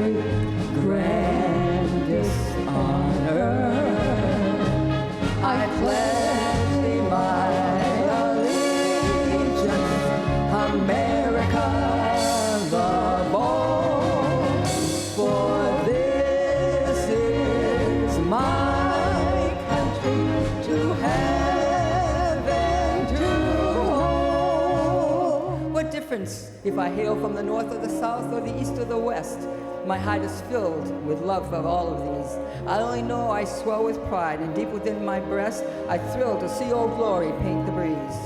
country, grandest on earth. I pledge thee my allegiance, America the born, for this is my country, to have and to hold. What difference if I hail from the north or the south or the east or the west? My heart is filled with love for all of these. I only know I swell with pride, and deep within my breast I thrill to see Old Glory paint the breeze.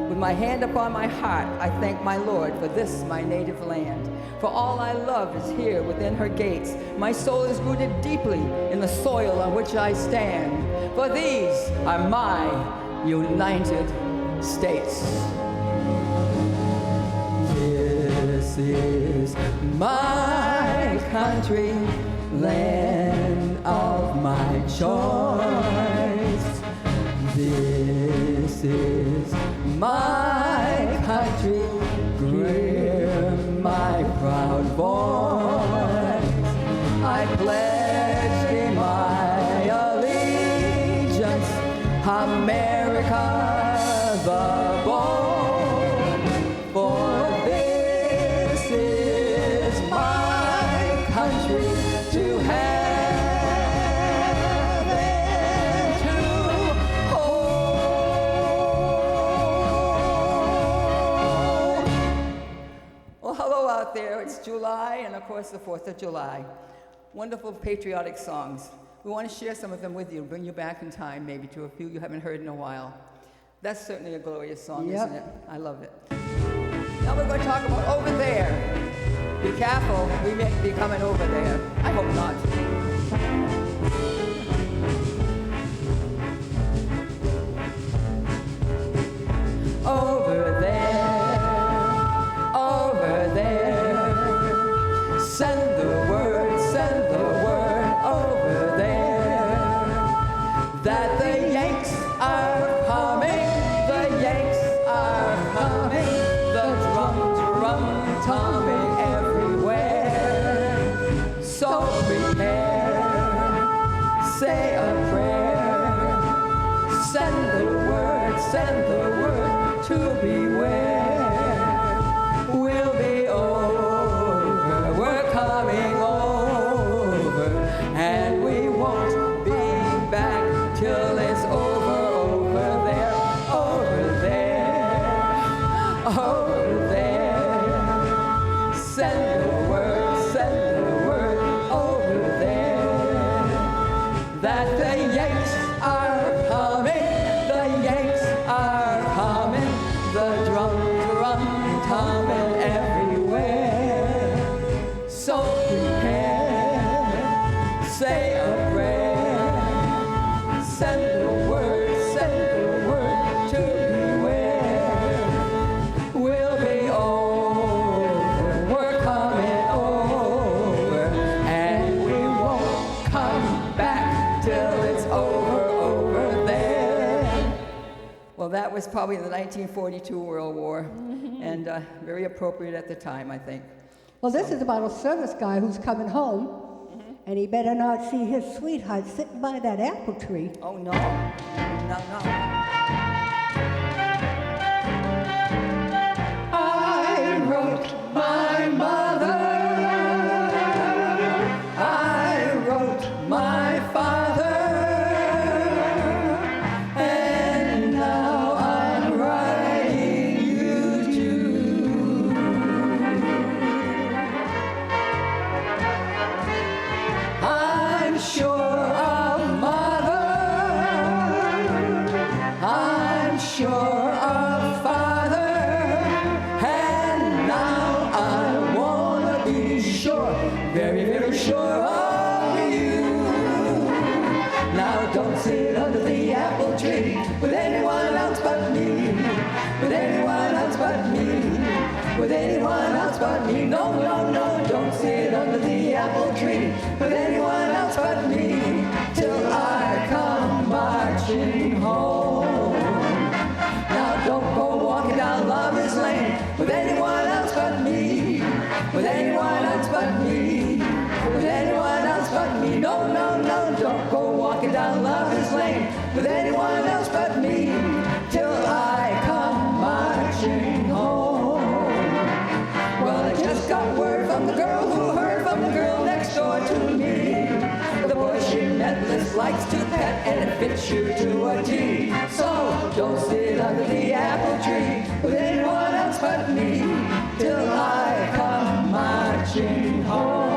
With my hand upon my heart, I thank my Lord for this my native land. For all I love is here within her gates. My soul is rooted deeply in the soil on which I stand. For these are my United States. This is my country, land of my choice. This is my country, hear my proud voice. I pledge thee my allegiance, America the born, for this is my country, to have and to hold. Well, hello out there. It's July, and of course the 4th of July. Wonderful patriotic songs. We want to share some of them with you, bring you back in time maybe to a few you haven't heard in a while. That's certainly a glorious song, Yep. isn't it? I love it. Now we're going to talk about over there. Be careful, we may be coming over there. I hope not. Over there, send the word over there, that the Yanks are coming, the Yanks are coming, the drum-tumming everywhere. So prepare, say a prayer, send the word to beware. We'll be over, we're coming over, and we won't be back till it's over there, over there. Send the word over there, that the Yanks are coming, the Yanks are coming, the drum-tumming everywhere. So prepare, say a prayer, send the word to beware. We'll be over, we're coming over, and we won't come back till it's over there. Well, that was probably the 1942 World War, and very appropriate at the time, I think. Well, this is about a service guy who's coming home, and he better not see his sweetheart sitting by that apple tree. Oh, no. I wrote my mother, I wrote my father, and now I'm writing you too. I'm sure of mother, I'm sure of father, and now I wanna be sure, very, very sure of you. Now don't sit under the apple tree with anyone else but me, with anyone else but me, with anyone else but me. No, no, no, don't sit under the apple tree with anyone else but me, till I come marching home. Now don't go walking down Lover's Lane with anyone else but me, with anyone else but me, me. No, no, no, don't go walking down Lover's Lane with anyone else but me till I come marching home. Well, I just got word from the girl who heard from the girl next door to me. The boy she met likes to pet and it fits you to a T. So don't sit under the apple tree with anyone else but me till I come marching home.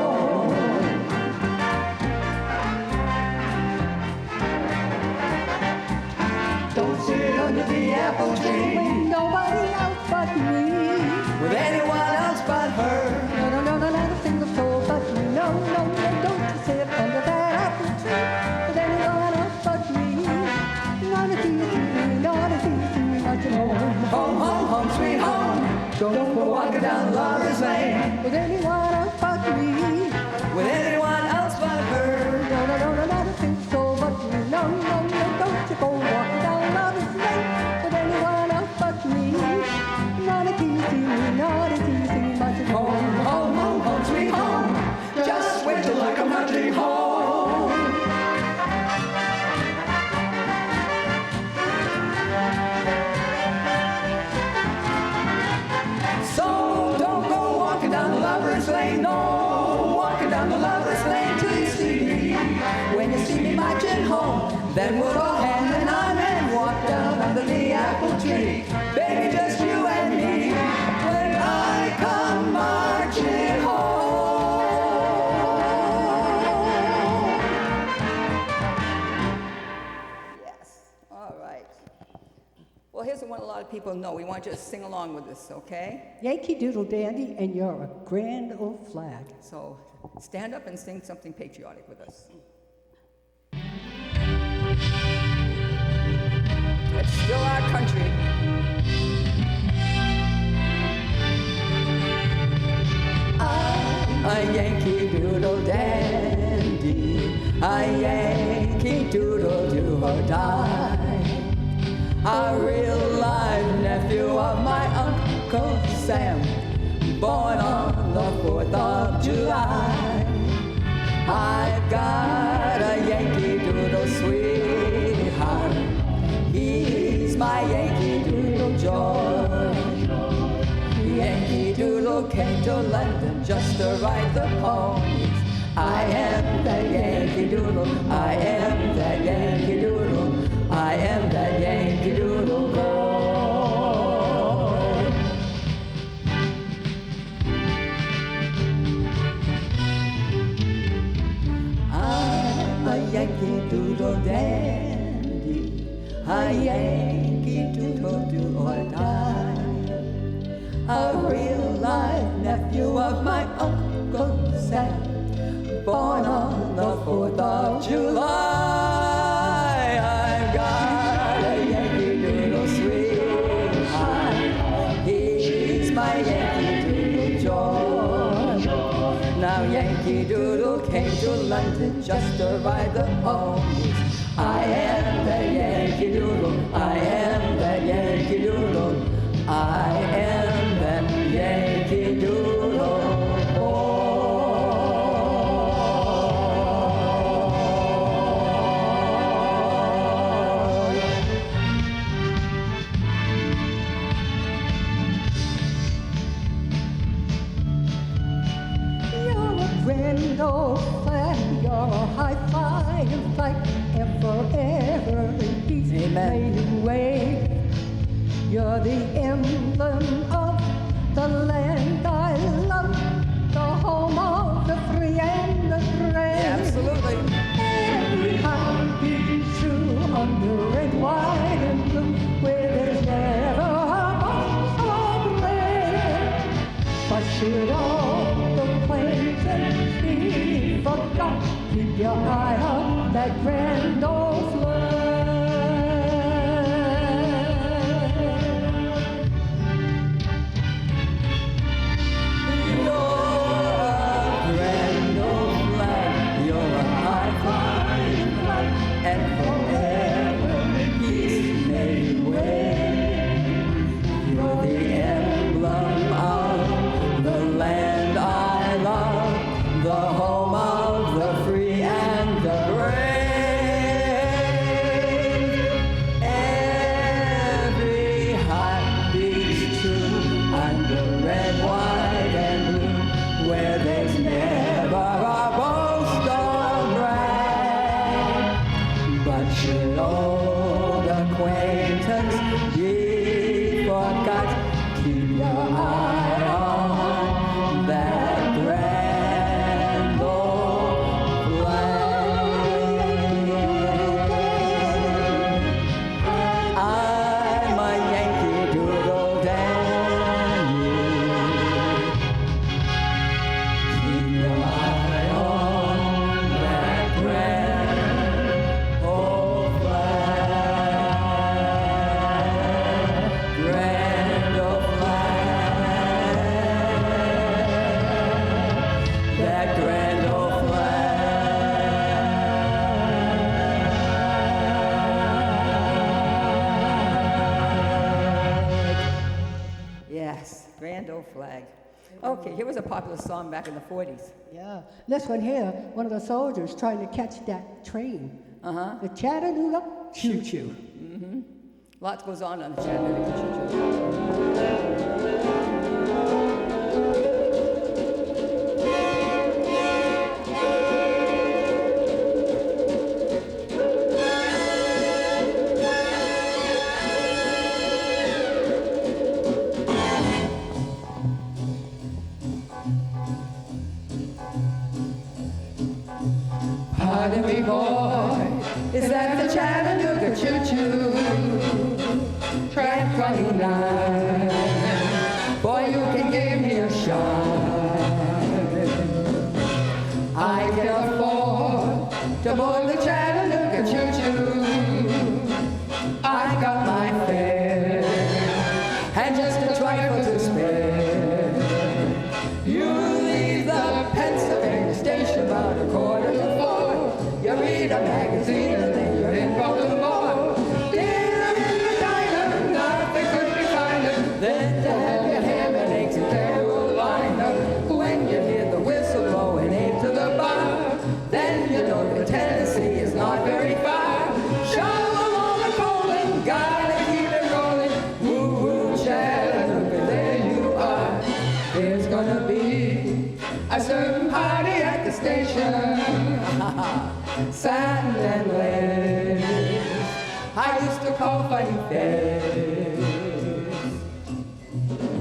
Don't sit under the apple tree with nobody else but me. with anyone else but her. No, no, no, no, not a single soul but me. No, no, no, don't you sit under that apple tree with anyone else but me. Not a thing to me, not a thing to me, not your home. Home, home, home, sweet home. Don't go walking down Lover's Lane With anyone else but me. with anyone else but her. No, no, no, no, not a single soul but me. No, no, no, don't you go walking down Lover's Lane with anyone else but me. Not a thing to me, not a thing to me, not your Home, home, home, home, sweet home. Just wait till I come marching home. So don't go walking down the Lover's Lane, no, walking down the Lover's Lane till you see me. When you see me marching home, then we'll go hand in hand and walk down under the apple tree. Baby, just you and me when I come marching home. Yes, all right. Well, here's the one a lot of people know. We want you to sing along with us, okay? Yankee Doodle Dandy, and you're a grand old flag. So stand up and sing something patriotic with us. It's still our country. I'm a Yankee Doodle dandy, a Yankee Doodle do or die. A real live nephew of my Uncle Sam, born on the 4th of July. I've got a Yankee Doodle sweetheart, he's my Yankee Doodle joy. Yankee Doodle came to London just to ride the ponies. I am that Yankee Doodle, I am that Yankee Doodle, I am that Yankee Doodle boy. I'm a Yankee Doodle dandy, a Yankee Doodle do or die. A real live nephew of my Uncle Sam, born on the 4th of July. I've got a Yankee Doodle sweetheart, he's my Yankee Doodle joy. Now Yankee Doodle came to London just to ride the ponies. I am that Yankee Doodle, I am that Yankee Doodle, I am that Yankee Doodle boy. You're a grand old flag, you're a high-flying flag, and forever in peace Amen. may you wave. You're the emblem of the land I love, the home of the free and the brave. Yeah, absolutely. Every heart beats true under red, white, and blue, where there's never a box of red. But should all the plains and seas be forgot, keep your eye on that grand old flag. You're a grand old flag, you're a high-flying flag, and forever peace may wave. You're the emblem of the land I love, the home of the free and that grand old flag. Yes, grand old flag. Okay, here was a popular song back in the 40s. Yeah. This one here, one of the soldiers trying to catch that train. Uh-huh. The Chattanooga Choo-choo. Mm-hmm. Lots goes on the Chattanooga choo-choo. Pardon me, boy, is that the Chattanooga choo-choo? Track 29. Boy, you can give me a shot. I can afford to board the Chattanooga choo-choo. I got my fare and just a trifle to spare. You leave the Pennsylvania station about 3:45. You read a magazine and then you're in Baltimore. Dinner in the diner, nothing could be finer than to have your ham and eggs in Carolina. When you hear the whistle blowing into the bar, then you know that Tennessee is not very far. Shove along the bowling, gotta keep it rolling. Woo-woo, Chattanooga, there you are. There's gonna be a certain party at the station. Satin and lace, I used to call Funny Face.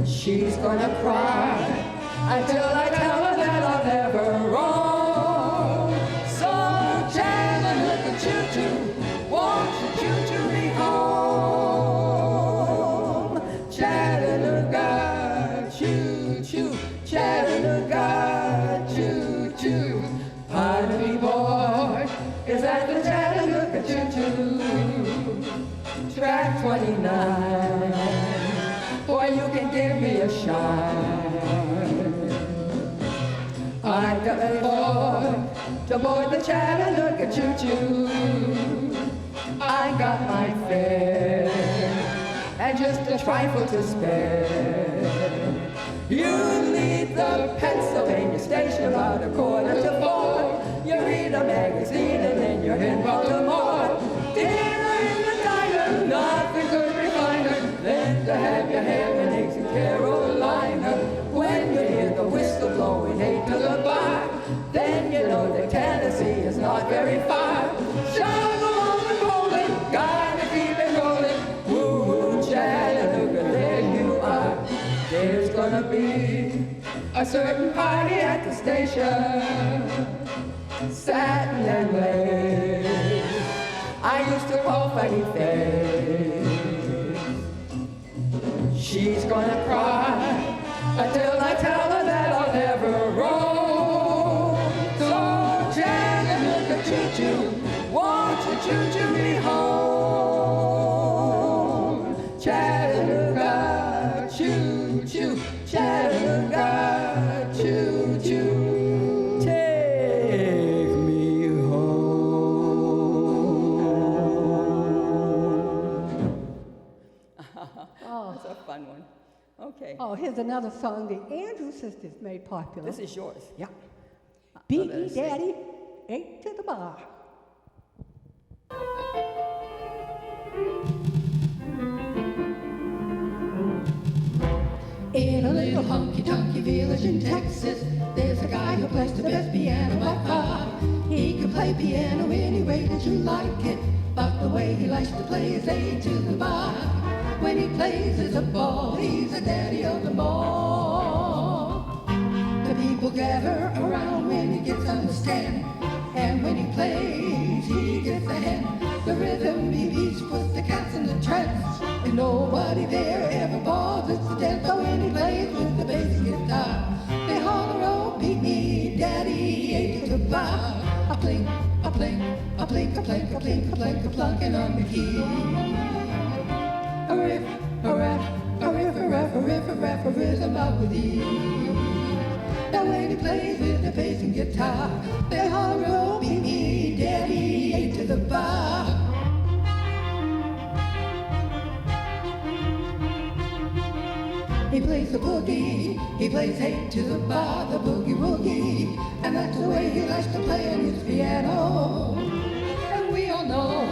She's gonna cry until I tell her that I'll never wrong. So Chattanooga choo-choo, won't you choo-choo me home? Chattanooga choo-choo, Chattanooga choo-choo. Pardon me, boy, is that the Chattanooga choo-choo? Track 29. Boy, you can give me a shot. I got a boy to board the Chattanooga choo-choo. I got my fare and just a trifle to spare. You leave the Pennsylvania station about 3:45. You read a magazine and then you're in Baltimore. Dinner in the diner, nothing could be finer than to have your ham and eggs in Carolina. When you hear the whistle blowing 8 to the bar, then you know that Tennessee is not very far. Shove along the bowling, gotta keep it rolling. Woo-woo, Chattanooga, there you are. There's gonna be a certain party at the station. Satin and lace, I used to call Funny Face. She's gonna cry until I tell her that I'll never roam. So Chattanooga choo-choo, won't you choo-choo me home? Chattanooga choo-choo, Chattanooga choo-choo, take me home. That's a fun one. Okay. Oh, here's another song the Andrews sisters made popular. This is yours. Yeah. B.E. Daddy, 8 to the bar. In a little honky-tonky village in Texas, there's a guy who plays the best piano by far. He can play piano any way that you like it, but the way he likes to play is A to the bar. When he plays as a ball, he's the daddy of them all. The people gather around when he gets on the stand, and when he plays, he gets the hand. The rhythm he beats puts the cats in the trance, and nobody there ever bothers to dance. But when he plays with the bass guitar, they holler, oh, beat me, daddy, A to the bar. A plink, a plink, a plink, a plink, a plink, a plink, a plunking on the key. A riff, a rap, a riff, a rap, a riff, a rap, a rhythm out with ease. Now when he plays with the the bass and guitar. They holler, oh, beat me, daddy, 8 to the bar. He plays the boogie, he plays 8 to the bar, the boogie woogie, and that's the way he likes to play on his piano. And we all know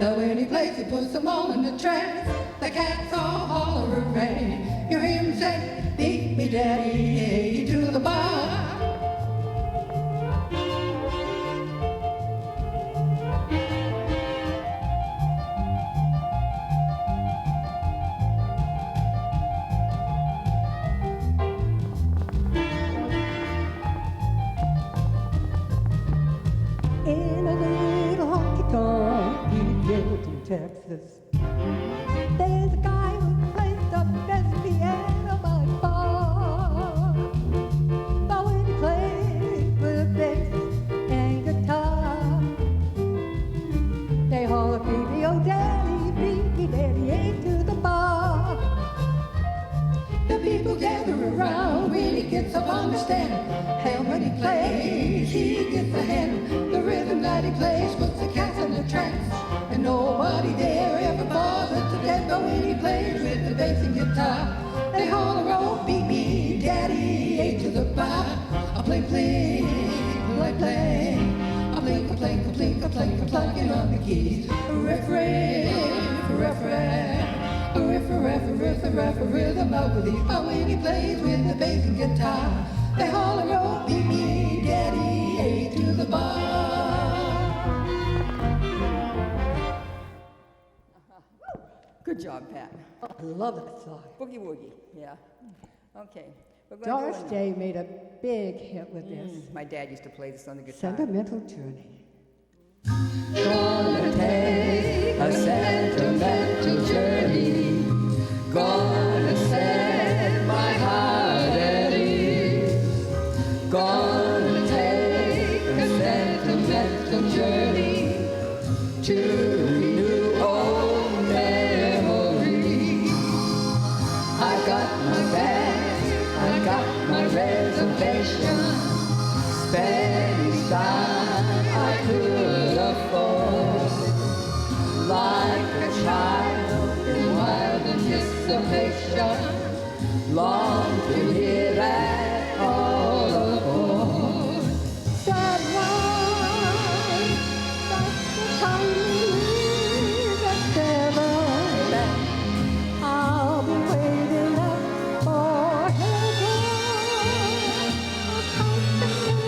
that when he plays, he puts them all in a trance. The cats all holler hooray. You hear him say, beat me, daddy, 8 to the bar. In a little honky-tonk he lived in Texas. There's a guy who plays the best piano by far. But when he plays with bass and guitar, they holler, beat me, oh daddy, beat me, daddy, 8 to the bar. The people gather around when he gets up on the stand. And when he plays, he gets the hand. The rhythm that he plays puts the cats in a trance. And nobody there ever bothers to death. But when he plays with the bass and guitar, they holler, oh, beat me, daddy, 8 to the bar. A plink, plink, plink, plink. A blink, a plink, a plink, a plink, a plunking on the keys. A riff, riff, riff, riff. A riff, a riff, a riff, a riff, a rhythm over these. But when he plays with the bass and guitar, they holler, oh, beat me, daddy, 8 to the bar. Good job, Pat. I love that song. Boogie woogie, yeah. Okay. We're going Doris to do Day made a big hit with this. My dad used to play this on the guitar. Sentimental Journey. Gonna take a sentimental journey. Gonna set my heart at ease. Gonna take a sentimental journey to renew old memories. I got my bag, I got my reservation. Spending time I could afford. Like a child in wild anticipation, long to hear that all aboard. That one, that's the time we leave at 7. I'll be waiting up for heaven. A constant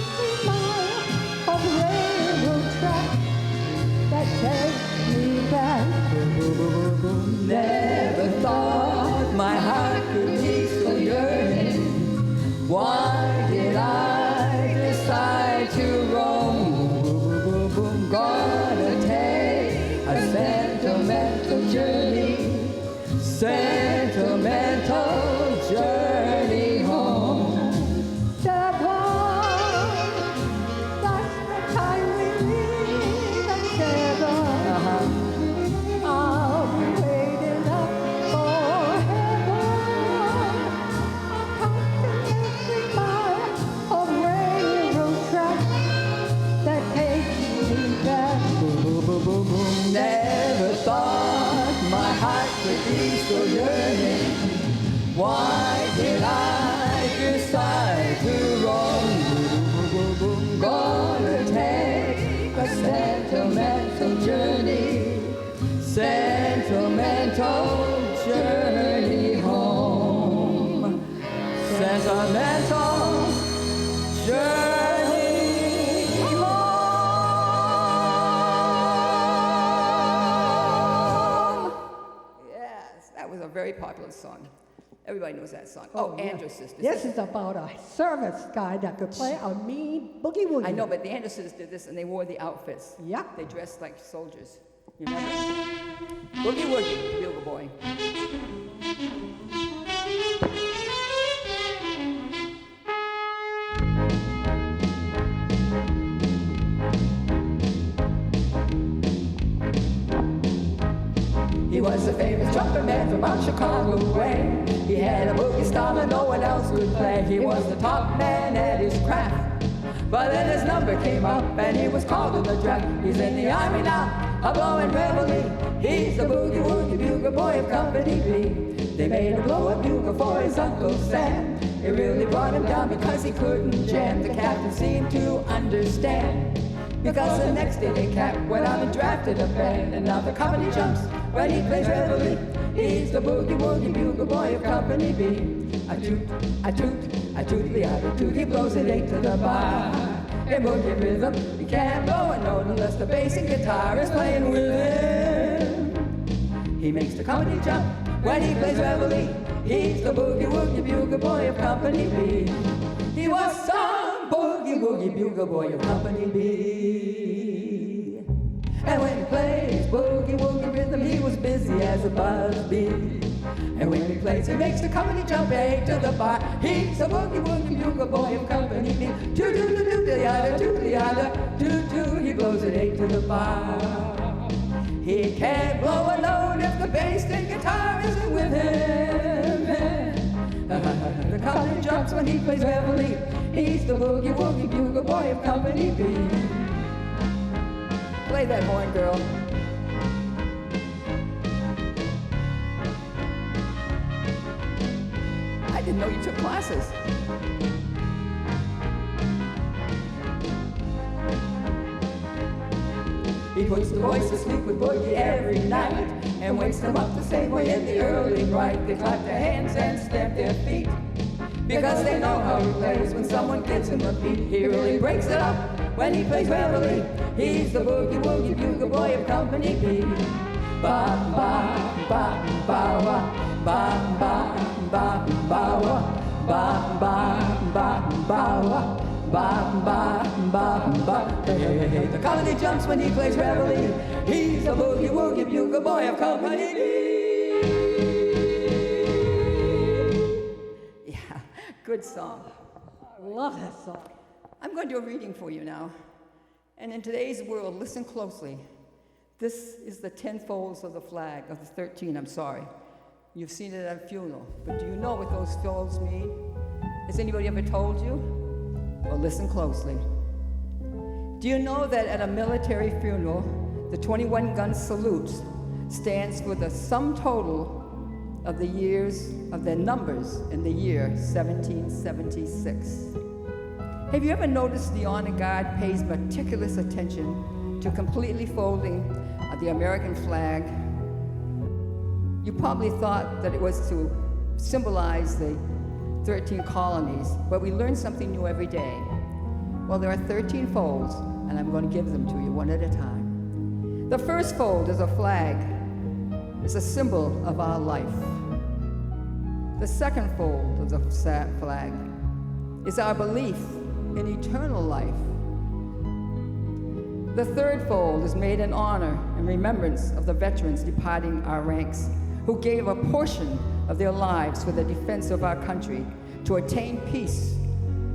mile of railroad track that takes me back. Never thought my heart could be so yearning. Why did I decide to roam? Gonna take a sentimental journey, sentimental journey home. That one, that's the time we leave at 7. I'll be waiting up for heaven. A constant mile of railroad track that takes me back. Never thought my heart could be so yearning. Why did I decide to roam? Gonna take a sentimental journey, sentimental journey home. Sentimental journey home. Yes, that was a very popular song. Everybody knows that song. Oh, yeah. Andrews Sisters. This is about a service guy that could play a mean boogie woogie. I know, but the Andrews Sisters did this, and they wore the outfits. Yeah. They dressed like soldiers. You remember? Boogie Woogie, Bugle Boy. He was a famous trumpet man from out Chicago way. He had a boogie style that no one else could play. He was the top man at his craft. But then his number came up and he was called in the draft. He's in the army now, a blowing reveille. He's the boogie woogie bugle boy of Company B. They made a blow a bugle for his Uncle Sam. It really brought him down because he couldn't jam. The captain seemed to understand, because the next day the cap went out and drafted a band. And now the company jumps when he plays reveille. He's the boogie woogie bugle boy of Company B. I toot, I toot, I toot the other toot. He blows it 8 to the bar. In boogie rhythm, he can't blow a note unless the bass and guitar is playing with him. He makes the company jump when he plays reveille. He's the boogie woogie bugle boy of Company B. He was some boogie woogie bugle boy of Company B. And when he plays boogie woogie rhythm, he was busy as a buzzbee. And when he plays, he makes the company jump 8 to the bar. He's a boogie woogie bugle boy of Company B. Toot toot toot toot the yada, toot the yada, toot toot. He blows it 8 to the bar. He can't blow a note if the bass and guitar isn't with him. The company jumps when he plays reveille. He's the boogie woogie bugle boy of Company B. Play that horn, girl. I didn't know you took classes. He puts the boys to sleep with boogie every night and wakes them up the same way in the early bright. They clap their hands and stamp their feet because they know how he plays when someone gives him a beat. He really breaks it up when he plays reveille. He's the boogie woogie bugle boy of Company B. Ba ba ba ba wa, ba ba ba ba wa, ba ba ba ba wa. Ba, ba, ba, ba. Hey, hey, hey, hey. The company jumps when he plays reveille. He's the boogie woogie bugle boy of Company B. Yeah, good song. I love that song. I'm going to do a reading for you now. And in today's world, listen closely. This is the 10 folds of the flag, of the 13, I'm sorry. You've seen it at a funeral. But do you know what those folds mean? Has anybody ever told you? Well, listen closely. Do you know that at a military funeral, the 21-gun salute stands for the sum total of the years of their numbers in the year 1776? Have you ever noticed the honor guard pays meticulous attention to completely folding the American flag? You probably thought that it was to symbolize the 13 colonies, but we learn something new every day. Well, there are 13 folds, and I'm going to give them to you one at a time. The first fold is a flag. It's a symbol of our life. The second fold of the flag is our belief in eternal life. The third fold is made in honor and remembrance of the veterans departing our ranks, who gave a portion of their lives for the defense of our country to attain peace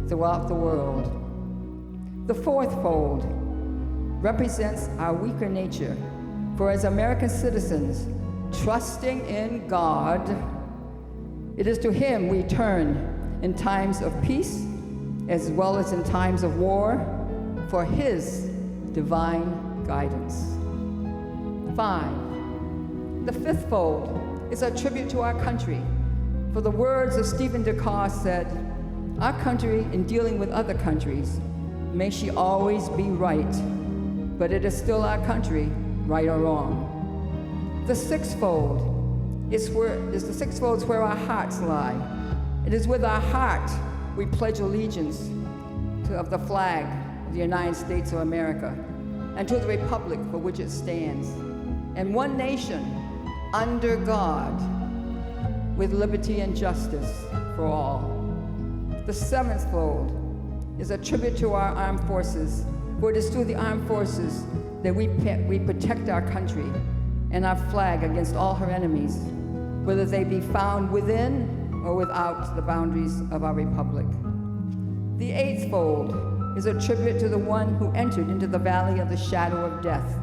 throughout the world. The fourth fold represents our weaker nature, for as American citizens, trusting in God, it is to Him we turn in times of peace as well as in times of war for His divine guidance. 5. The fifth fold is a tribute to our country. For the words of Stephen Dakar said, "Our country, in dealing with other countries, may she always be right, but it is still our country, right or wrong." The sixth fold is where our hearts lie. It is with our heart we pledge allegiance of the flag of the United States of America and to the republic for which it stands, and one nation under God, with liberty and justice for all. The seventh fold is a tribute to our armed forces, for it is through the armed forces that we protect our country and our flag against all her enemies, whether they be found within or without the boundaries of our republic. The eighth fold is a tribute to the one who entered into the valley of the shadow of death,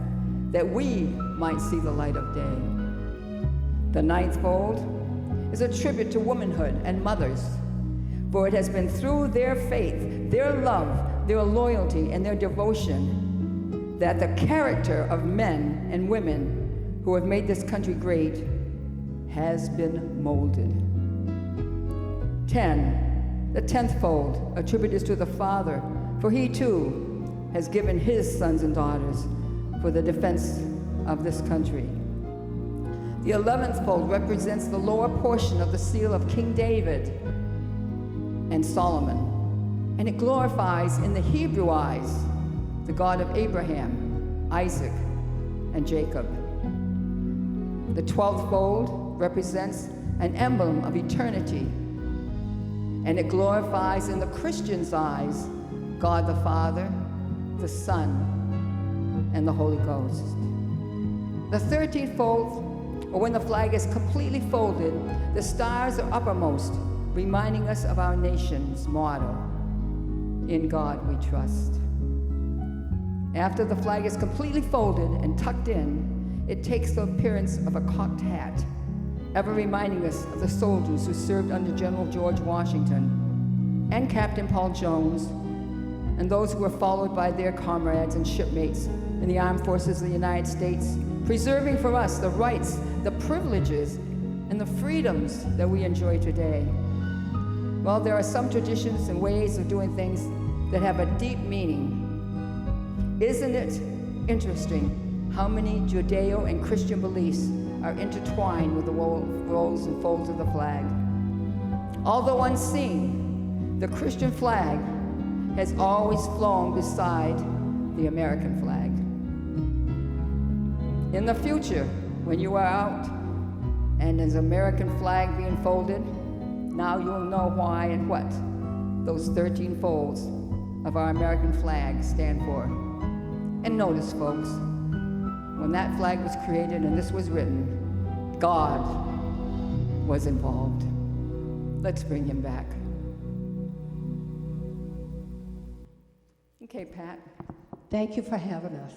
that we might see the light of day. The ninth fold is a tribute to womanhood and mothers, for it has been through their faith, their love, their loyalty, and their devotion that the character of men and women who have made this country great has been molded. 10. The 10th fold attributed to the Father, for he too has given his sons and daughters for the defense of this country. The 11th fold represents the lower portion of the seal of King David and Solomon, and it glorifies in the Hebrew eyes the God of Abraham, Isaac, and Jacob. The 12th fold represents an emblem of eternity, and it glorifies in the Christian's eyes God the Father, the Son, and the Holy Ghost. The 13th fold, or when the flag is completely folded, the stars are uppermost, reminding us of our nation's motto, "In God we trust." After the flag is completely folded and tucked in, it takes the appearance of a cocked hat, ever reminding us of the soldiers who served under General George Washington and Captain Paul Jones, and those who were followed by their comrades and shipmates in the armed forces of the United States, preserving for us the rights, the privileges, and the freedoms that we enjoy today. Well, there are some traditions and ways of doing things that have a deep meaning. Isn't it interesting how many Judeo and Christian beliefs are intertwined with the rows and folds of the flag? Although unseen, the Christian flag has always flown beside the American flag. In the future, when you are out and there's an American flag being folded, now you'll know why and what those 13 folds of our American flag stand for. And notice, folks, when that flag was created and this was written, God was involved. Let's bring him back. Okay, Pat. Thank you for having us.